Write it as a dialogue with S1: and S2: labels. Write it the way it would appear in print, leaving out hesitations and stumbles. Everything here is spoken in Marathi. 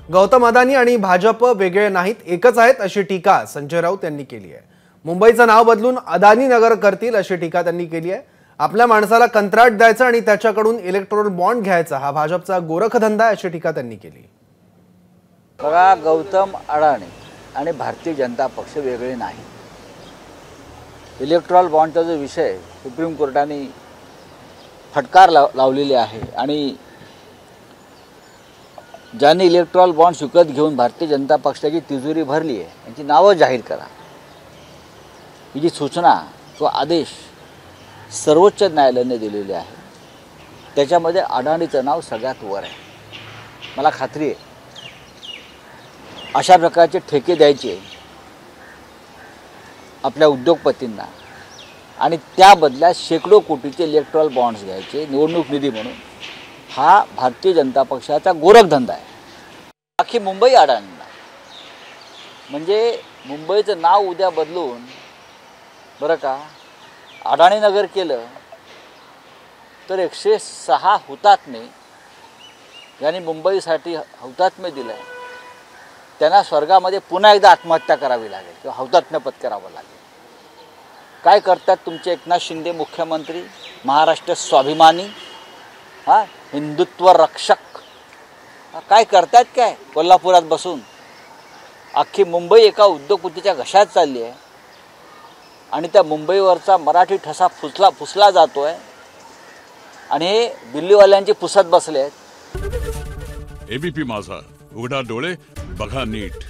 S1: गौतम अदानी आणि भाजप वेगळे नाहीत, एकच आहेत अशी टीका संजय राऊत यांनी केली आहे। मुंबईचं नाव बदलून अदानी नगर करतील अशी टीका त्यांनी केली आहे। आपल्या माणसाला कंत्राट द्यायचं आणि त्याच्याकडून इलेक्ट्रोल बॉन्ड घ्यायचा हा भाजपचा गोरखधंदा आहे अशी टीका त्यांनी केली।
S2: बघा, गौतम अडाणी आणि भारतीय जनता पक्ष वेगळे नाही। इलेक्ट्रोल बॉन्डचा जो विषय सुप्रीम कोर्टाने फटकार लावलेली आहे आणि ज्यांनी इलेक्ट्रोल बॉन्ड विकत घेऊन भारतीय जनता पक्षाची तिजोरी भरली आहे त्यांची नावं जाहीर करा, ही जी सूचना तो आदेश सर्वोच्च न्यायालयाने दिलेले आहे त्याच्यामध्ये अडाणीचं नाव सगळ्यात वर आहे। मला खात्री आहे अशा प्रकारचे ठेके द्यायचे आपल्या उद्योगपतींना आणि त्या बदल्यात शेकडो कोटीचे इलेक्ट्रोल बॉन्ड्स घ्यायचे निवडणूक निधी म्हणून, हा भारतीय जनता पक्षाचा गोरखधंदा आहे। अख्खी मुंबई अडाणींना, म्हणजे मुंबईचं नाव उद्या बदलून बरं का अडाणी नगर केलं तर 106 हुतात्मे यांनी मुंबईसाठी हुतात्म्य दिलं आहे त्यांना स्वर्गामध्ये पुन्हा एकदा आत्महत्या करावी लागेल किंवा हौतात्म्य पत्करावं लागेल। काय करतात तुमचे एकनाथ शिंदे मुख्यमंत्री, महाराष्ट्र स्वाभिमानी, हिंदुत्व रक्षक, काय करतात काय कोल्हापुरात बसून? अख्खी मुंबई एका उद्योगपतीच्या घशात चालली आहे आणि त्या मुंबईवरचा मराठी ठसा फुसला जातोय आणि हे दिल्लीवाल्यांची पुसत बसले आहेत।
S3: एबीपी माझा, उघडा डोळे बघा नीट।